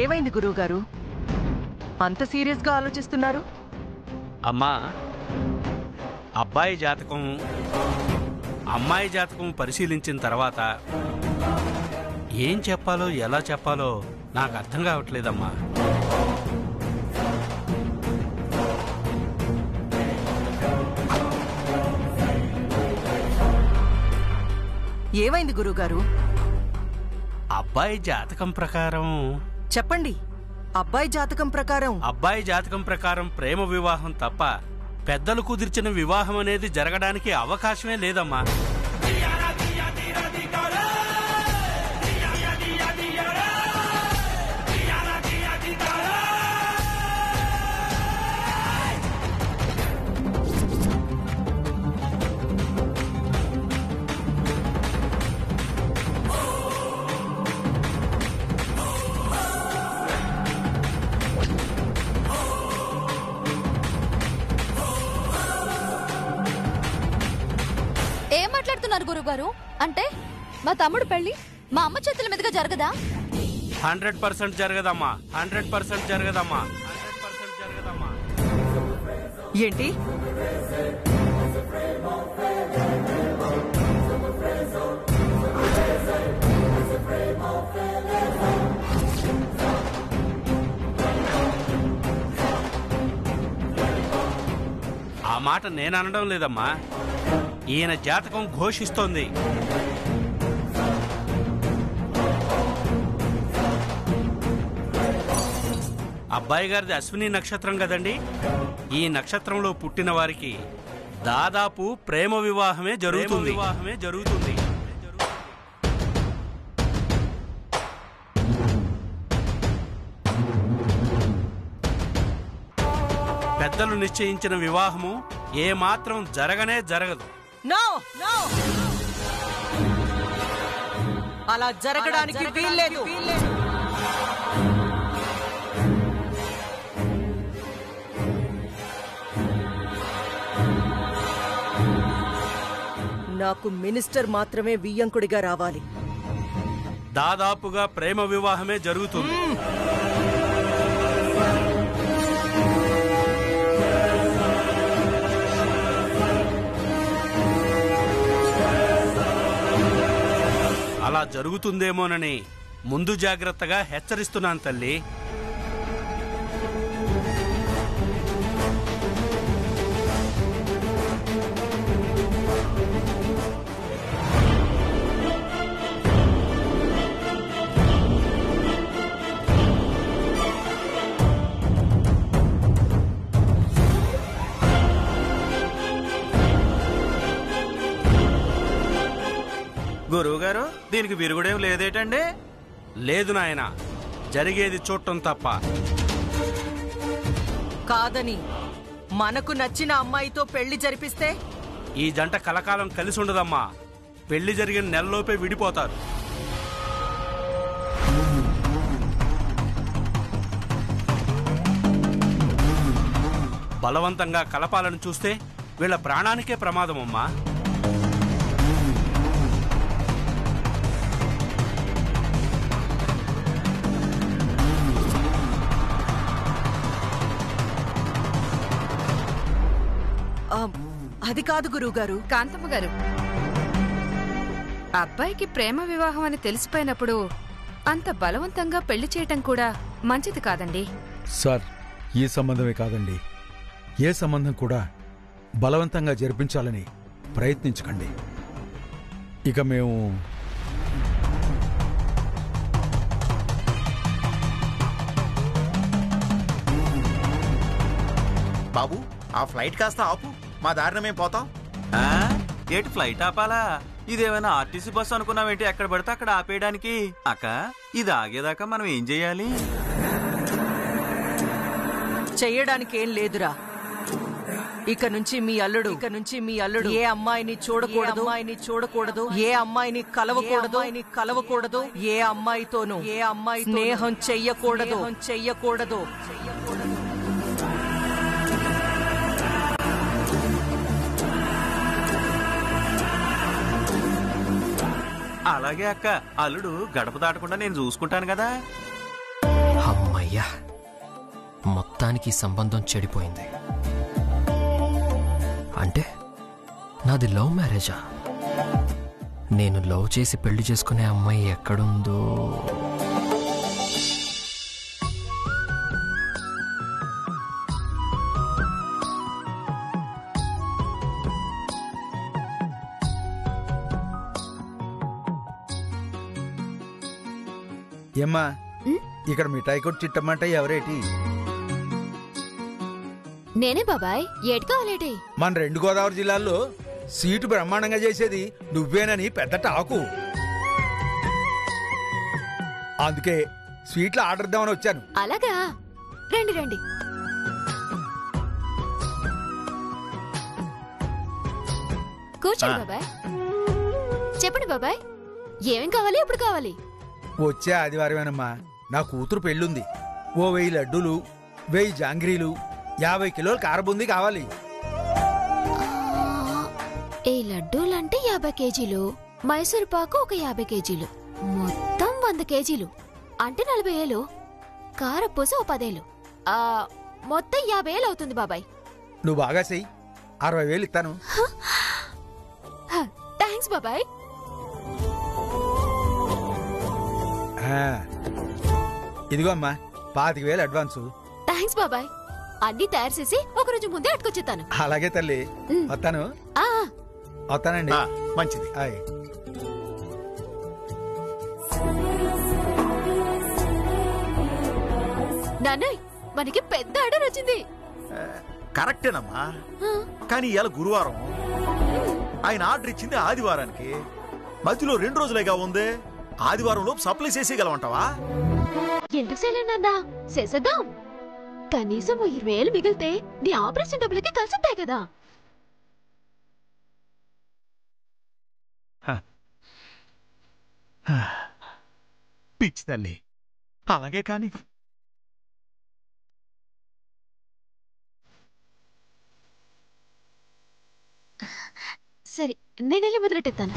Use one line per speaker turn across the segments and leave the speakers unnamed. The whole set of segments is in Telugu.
ఏమైంది గురువుగారు? అంత సీరియస్గా ఆలోచిస్తున్నారు?
అమ్మా, అబ్బాయి జాతకం అమ్మాయి జాతకం పరిశీలించిన తర్వాత ఏం చెప్పాలో ఎలా చెప్పాలో నాకు అర్థం కావట్లేదమ్మా.
ఏమైంది గురువుగారు?
అబ్బాయి జాతకం ప్రకారం
చెప్పండి. అబ్బాయి జాతకం ప్రకారం
ప్రేమ వివాహం తప్ప పెద్దలు కుదిర్చిన వివాహం అనేది జరగడానికి అవకాశమే లేదమ్మా.
గురుగారు, అంటే మా తమ్ముడు పెళ్లి మా అమ్మ చేతుల మీదుగా జరగదా?
100% జరగదమ్మా. 100% జరగదమ్మా.
ఏంటి?
ఆ మాట నేను అనడం లేదమ్మా, ఈయన జాతకం ఘోషిస్తోంది. అబ్బాయి గారిది అశ్విని నక్షత్రం కదండి. ఈ నక్షత్రంలో పుట్టిన వారికి దాదాపు ప్రేమ వివాహమే జరుగుతుంది. పెద్దలు నిశ్చయించిన వివాహము ఏమాత్రం జరగనే జరగదు.
అలా జరగడానికి వీల్లేదు. నాకు మినిస్టర్ మాత్రమే వియ్యంకుడిగా రావాలి.
దాదాపుగా ప్రేమ వివాహమే జరుగుతుంది. అలా జరుగుతుందేమోనని ముందు జాగ్రత్తగా హెచ్చరిస్తున్నాను తల్లి.
గురువుగారు, దీనికి విరుగుడేం లేదేటండి?
లేదు నాయన, జరిగేది చూడటం తప్ప.
కాదని మనకు నచ్చిన అమ్మాయితో పెళ్లి జరిపిస్తే
ఈ జంట కలకాలం కలిసి ఉండదమ్మా. పెళ్లి జరిగిన నెలలోపే విడిపోతారు. బలవంతంగా కలపాలను చూస్తే వీళ్ళ ప్రాణానికే ప్రమాదమమ్మా.
అది కాదు గురువుగారు.
కాంతమ్మ గారు, అబ్బాయికి ప్రేమ వివాహం అని తెలిసిపోయినప్పుడు అంత బలవంతంగా పెళ్లి చేయటం కూడా మంచిది కాదండి.
సార్, ఈ సంబంధమే కాదండి, ఏ సంబంధం కూడా బలవంతంగా జరిపించాలని ప్రయత్నించకండి. ఇక మేము
బాబు, ఆ ఫ్లైట్ కాస్త ఆపు, మా దారిన మేము పోతాం. ఏంటి ఫ్లైట్ ఆపాలా? ఇదేమైనా ఆర్టీసీ బస్సు అనుకున్నావేంటి? ఎక్కడ పడితే అక్కడ ఆపేయడానికి. అక్క, ఇది ఆగేదాకా మనం ఏం చెయ్యాలి?
చెయ్యడానికి ఏం లేదురా. ఇక నుంచి మీ అల్లుడు ఏ అమ్మాయిని చూడకూడదు, ఏ అమ్మాయిని కలవకూడదు, ఏ అమ్మాయితోనూ స్నేహం చెయ్యకూడదు.
అలాగే అక్క, అల్లుడు గడప దాటకుండా నేను చూసుకుంటాను కదా.
అమ్మయ్యా, మొత్తానికి ఈ సంబంధం చెడిపోయింది. అంటే నాది లవ్ మ్యారేజా? నేను లవ్ చేసి పెళ్లి చేసుకునే అమ్మాయి ఎక్కడుందో.
ఏమ్మా, ఇక్కడ మిఠాయి కొట్టి చిట్టమ్మంట ఎవరేటి?
నేనే బాబాయ్. ఏటి కావాలేటి?
మన 2 గోదావరి జిల్లాల్లో సీటు బ్రహ్మాండంగా చేసేది నువ్వేనని పెద్ద టాకు. అందుకే స్వీట్లు ఆర్డర్ ఇద్దామని వచ్చాను.
అలాగా, రండి రండి. కూర్చోండి బాబాయ్. చెప్పండి బాబాయ్, ఏమేం కావాలి, ఎప్పుడు కావాలి?
వచ్చే ఆదివారమేనమ్మా నా కూతురు పెళ్ళుంది. ఓ 1000 లడ్డూలు, 1000 జాంగ్రీలు, 50 కిలోల కారబుందీ కావాలి.
ఈ లడ్డూలంటే 50 కేజీలు, మైసూరు పాకు ఒక 50 కేజీలు, మొత్తం 100 కేజీలు అంటే 40,000. కారపూస ఓ 10,000. మొత్తం 50,000 అవుతుంది బాబాయ్.
నువ్వు బాగా చెయ్యి, 60,000 ఇస్తాను.
థ్యాంక్స్ బాబాయ్.
ఇదిగో అమ్మా 25,000 అడ్వాన్సు.
థ్యాంక్స్ బాబాయ్. అన్ని తయారు చేసి ఒక రోజు ముందే అట్టుకొచ్చేస్తాను.
అలాగే తల్లి, వస్తాను. వస్తానండి.
మంచిది.
హాయ్.
నాన్నయ్, మనకి పెద్ద ఆర్డర్ వచ్చింది.
కరెక్టేనమ్మా, కానీ ఇవాళ గురువారం, ఆయన ఆర్డర్ ఇచ్చింది ఆదివారానికి. మధ్యలో 2 రోజులేగా ఉంది. ఆదివారం లోపు సప్లై చేసేయగలమంటావా?
ఎందుకు చేయలేనన్నా, చేసేద్దాం. కనీసం 20,000 మిగిలితే నీ ఆపరేషన్ డబ్బులకి కలిసిద్దాయి కదా.
పిచ్చి తల్లి, అలాగే కానీ.
సరే, నేనెళ్ళి మొదలెట్టేస్తాను.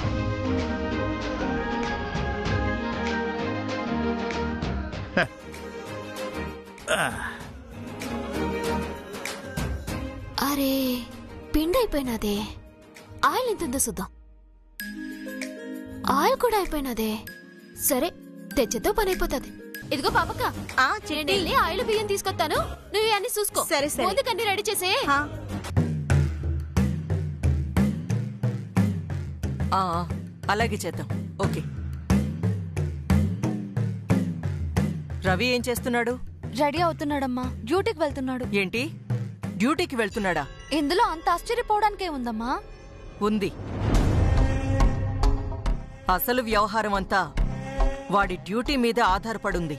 అరే, పిండి అయిపోయినదే. ఆయిల్ ఎంతుందో చూద్దాం. ఆయిల్ కూడా అయిపోయినదే. సరే, తెచ్చేతో పని అయిపోతుంది. ఇదిగో పాపక్క, నేను ఆయిల్ బియ్యం తీసుకొస్తాను, నువ్వు అన్ని చూసుకో.
సరే సరే,
ముందుకన్నీ రెడీ చేసే.
అలాగే చేద్దాం. ఓకే. రవి ఏం చేస్తున్నాడు?
రెడీ అవుతున్నాడమ్మా, డ్యూటీకి వెళ్తున్నాడు.
ఏంటి, డ్యూటీకి వెళ్తున్నాడా?
ఇందులో అంత ఆశ్చర్యపోవడానికే ఉందమ్మా.
ఉంది. అసలు వ్యవహారం అంతా వాడి డ్యూటీ మీద ఆధారపడుంది.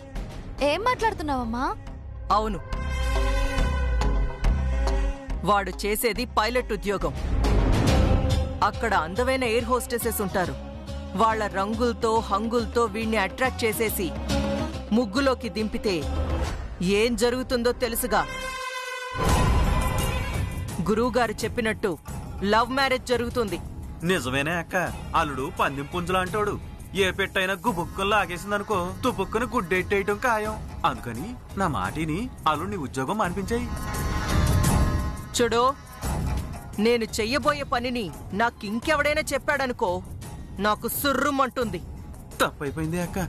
ఏం మాట్లాడుతున్నావమ్మా?
అవును, వాడు చేసేది పైలట్ ఉద్యోగం. అక్కడ అందమైన ఎయిర్ హోస్టెసెస్ ఉంటారు. వాళ్ల రంగులతో హంగులతో వీణ్ణి అట్రాక్ట్ చేసేసి ముగ్గులోకి దింపితే ఏం జరుగుతుందో తెలుసుగా. గురువుగారు చెప్పినట్టు లవ్ మ్యారేజ్ జరుగుతుంది.
నిజమేనే అక్క, అల్లుడు పందెం పుంజులా అంటాడు. ఏ పెట్టైనా గుబుక్కులు లాగేసిందనుకో, తుపుక్కుని గుడ్డెట్టేయటం ఖాయం. అందుకని నా మాటిని అల్లుడిని ఉద్యోగం అనిపించాయి.
చూడు, నేను చెయ్యబోయే పనిని నాకింకెవడైనా చెప్పాడనుకో, నాకు సుర్రుమంటుంది.
తప్పైపోయింది అక్క.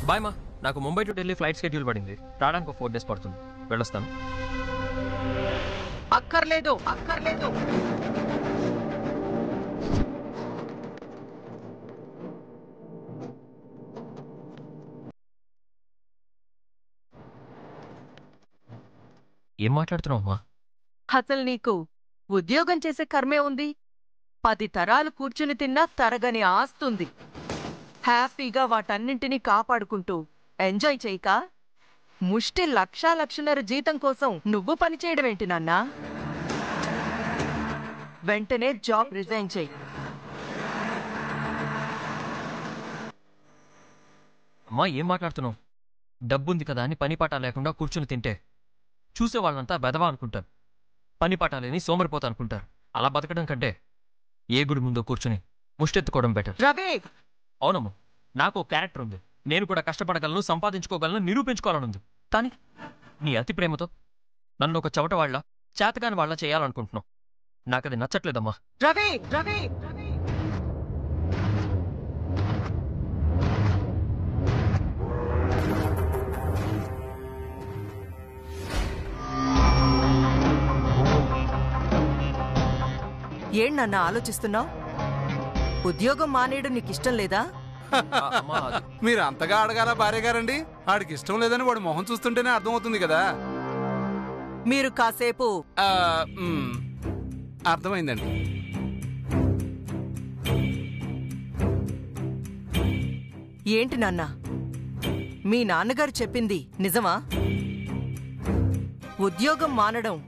బాయ్ మా, నాకు Mumbai to Delhi flight schedule పడింది. రావడానికి 4 days పడుతుంది. వెళ్ళొస్తాను.
అక్కర్లేదు అక్కర్లేదు.
ఏం మాట్లాడుతున్నావు అమ్మా?
అసలు నీకు ఉద్యోగం చేసే కర్మే ఉంది. 10 తరాలు కూర్చుని తిన్నా తరగని ఆస్తుంది. హ్యాపీగా వాటన్నింటినీ కాపాడుకుంటూ ఎంజాయ్ చేయక ముష్టి 1,00,000 జీతం కోసం నువ్వు పనిచేయడం ఏంటి నాన్నా? వెంటనే జాబ్ రిజైన్ చేయి.
అమ్మా, ఏం మాట్లాడుతున్నావు? డబ్బుంది కదా అని పని పాట లేకుండా కూర్చుని తింటే చూసే వాళ్ళంతా బెదవా అనుకుంటారు. పని పాట లేని సోమరిపోతా అనుకుంటారు. అలా బతకడం కంటే ఏ గుడి ముందో కూర్చుని ముష్టెత్తుకోవడం బెటర్.
రవి,
అవునమ్మా, నాకు ఒక క్యారెక్టర్ ఉంది. నేను కూడా కష్టపడగలను, సంపాదించుకోగలను, నిరూపించుకోవాలనుంది. కానీ నీ అతి ప్రేమతో నన్ను ఒక చవట వాళ్ళ, చేతగాని వాళ్ళ చేయాలనుకుంటున్నావు. నాకది నచ్చట్లేదమ్మా.
రవి రవి ఏంటన్నా ఆలోచిస్తున్నావు? ఉద్యోగం మానేయడం నీకిష్టం లేదా?
మీరు అంతగా అడగాల భార్య గారండి? వాడికి ఇష్టం లేదని వాడు మొహం చూస్తుంటేనే అర్థమవుతుంది కదా.
మీరు కాసేపు
అర్థమైందండి.
ఏంటి నాన్న, మీ నాన్నగారు చెప్పింది నిజమా? ఉద్యోగం మానడం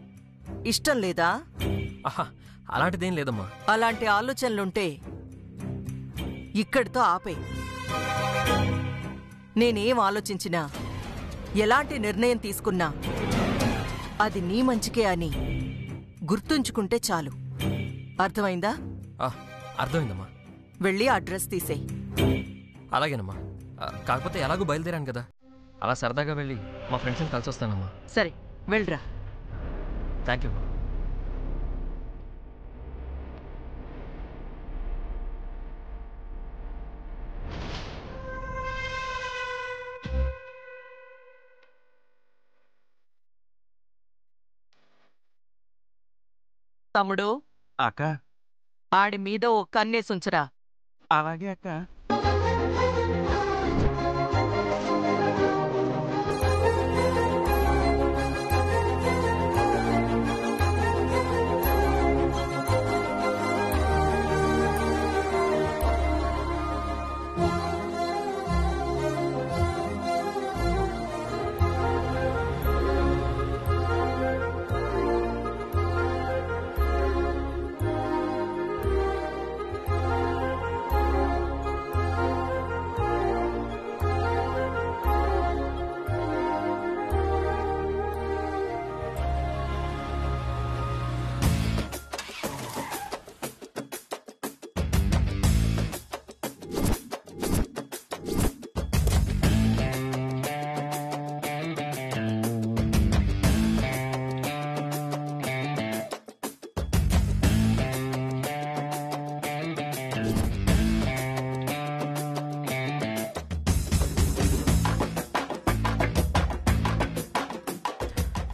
ఇష్టం లేదా?
ఆహా, అలాంటిదేం లేదమ్మా.
అలాంటి ఆలోచనలుంటే ఇక్కడితో ఆపే. నేనేం ఆలోచించినా, ఎలాంటి నిర్ణయం తీసుకున్నా అది నీ మంచికే అని గుర్తుంచుకుంటే చాలు. అర్థమైందా?
అర్థమైందమ్మా.
వెళ్ళి ఆ డ్రెస్ తీసేయ్.
అలాగేనమ్మా. కాకపోతే ఎలాగో బయలుదేరాను కదా, అలా సరదాగా వెళ్ళి మా ఫ్రెండ్స్ని కలిసి వస్తానమ్మా.
సరే వెళ్ళరా.
Thank you.
తమ్ముడు,
అక్క.
ఆడి మీద ఓ కన్నేసుంచరా.
అలాగే అక్క.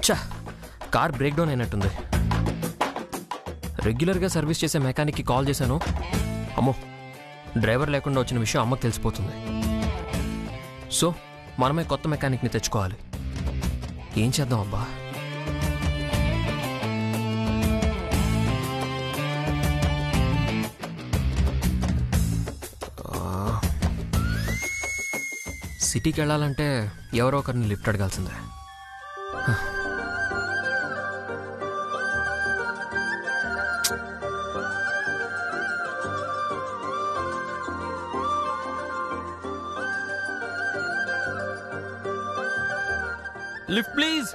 చా, కార్ బ్రేక్ డౌన్ అయినట్టుంది. రెగ్యులర్గా సర్వీస్ చేసే మెకానిక్కి కాల్ చేశాను. అమ్మో, డ్రైవర్ లేకుండా వచ్చిన విషయం అమ్మకు తెలిసిపోతుంది. సో మనమే కొత్త మెకానిక్ని తెచ్చుకోవాలి. ఏం చేద్దాం అబ్బా? సిటీకి వెళ్ళాలంటే ఎవరో ఒకరిని లిఫ్ట్ అడగాల్సిందే. Lift please.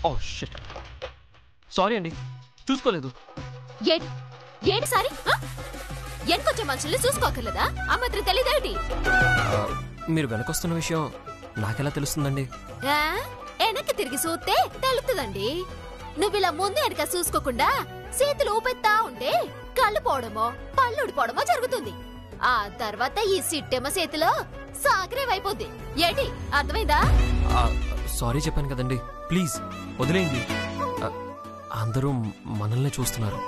Oh shit, sorry అండి, చూసుకోలేదు.
ఏంటి సారీ? ఎనకొచ్చే మనుషుల్ని చూసుకోకర్లేదా? ఆ మాత్రం తెలీదేమిటి?
మీరు వెనకొస్తున్న విషయం నాకెలా తెలుస్తుందండి?
వెనక్కి తిరిగి చూస్తే తెలుస్తుందండి. నువ్విలా ముందు వెనక చూసుకోకుండా చేతులు ఊపెత్తా ఉంటే కళ్ళు పోవడమో పళ్ళు ఊడిపోవడమో జరుగుతుంది. ఆ తర్వాత ఈ సిట్టెమ్మ చేతిలో సాగరేవైపోద్ది. ఏంటి అర్థమైందా?
సారీ చెప్పాను కదండి, ప్లీజ్ వదిలేయండి. అందరూ మనల్ని చూస్తున్నారు.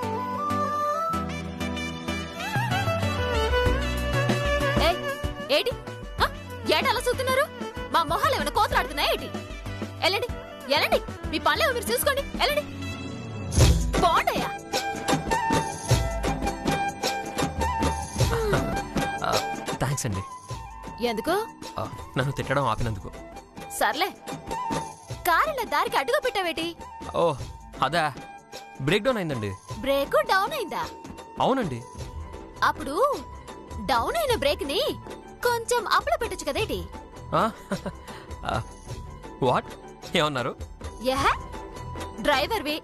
ఏంటి ఏట అలా చూస్తున్నారు? మా మొహాలు ఏమైనా కోతలాడుతున్నాయి ఏంటి? వెళ్ళండి వెళ్ళండి, మీ పనులేవో మీరు చూసుకోండి, వెళ్ళండి. బాగుండయా?
థ్యాంక్స్ అండి.
ఎందుకు?
నన్ను తిట్టడం ఆపినందుకు.
సర్లే, కారులో దారికి అడ్డుగా పెట్టావేటి?
ఓ అదా, బ్రేక్ డౌన్ అయిందండి.
బ్రేక్ డౌన్ అయిందా?
అవునండి.
అప్పుడు డౌన్ అయిన బ్రేక్ ని కొంచెం అప్పులో పెట్టొచ్చు కదేటి?
వాట్ ఏమన్నారు?
డ్రైవర్ వి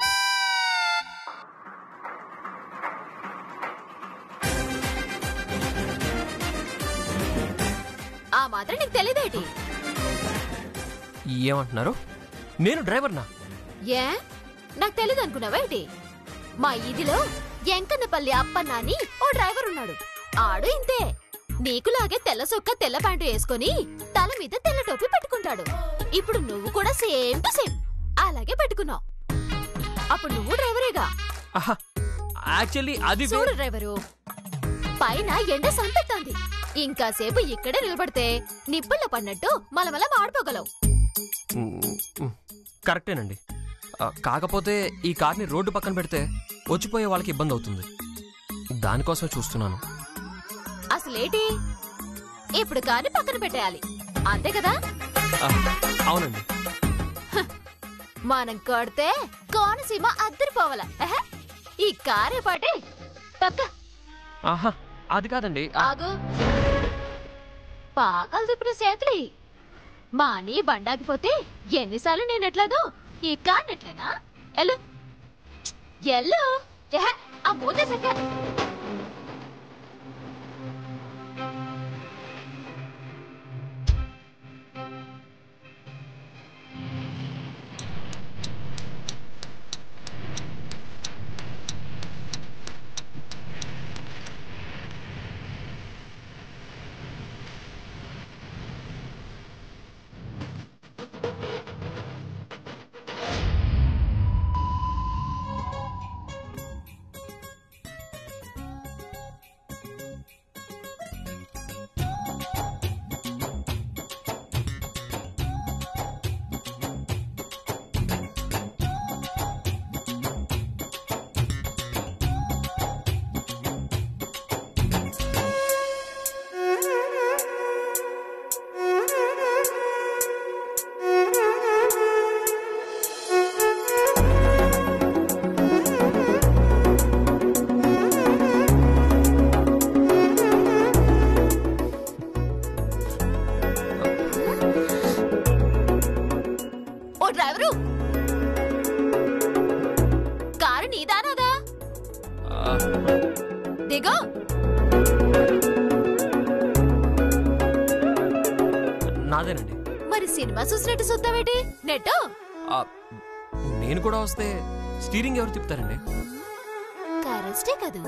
ఆ మాత్రం నీకు తెలియదేటి?
ఏమంటున్నారు? నేను డ్రైవర్నా?
ఏ నాకు తెలీదు అనుకున్నావా ఏంటి? మా ఈదిలో ఎంకన్నపల్లి అప్పన్న అని ఓ డ్రైవర్ ఉన్నాడు. ఆడు ఇంతే, నీకులాగే తెల్ల సొక్క తెల్ల ప్యాంటు వేసుకొని తల మీద తెల్ల టోపీ పెట్టుకుంటాడు. ఇప్పుడు నువ్వు కూడా సేమ్ టు సేమ్ అలాగే పెట్టుకున్నావు. అప్పుడు నువ్వు డ్రైవరేగా.
యాక్చువల్లీ అది
చూడు డ్రైవరు, పైన ఎండ సంపెత్తాంది. ఇంకాసేపు ఇక్కడే నిలబడితే నిప్పుల్లో పడినట్టు మలమల మాడిపోగలవు.
కరెక్టేనండి. కాకపోతే ఈ కార్ని రోడ్డు పక్కన పెడితే వచ్చిపోయే వాళ్ళకి ఇబ్బంది అవుతుంది. దానికోసమే చూస్తున్నాను.
అసలేటి ఇప్పుడు కార్ని పక్కన పెట్టేయాలి, అంతే కదా?
అవునండి.
మనం కొడితే కోనసీమ అద్దరిపోవాల. ఈ కారే పాటే పక్క.
అది కాదండి.
ఆగు, పాకాలు తిప్పిన చేతులి. మా నీ బండాకిపోతే ఎన్నిసార్లు నేను ఎట్లాదో ఈ కార్ ఎట్లేనా? ఎల్లు ఎల్లు, ఆ మూతే సక్క.
నాదేనండి.
మరి సినిమా చూసినట్టు చూద్దామేటి నెట్టు?
నేను కూడా వస్తే స్టీరింగ్ ఎవరు తిప్పుతారండి?
కరెస్టే కదూ.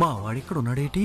మా వాడిక్కడ ఉన్నాడేటి?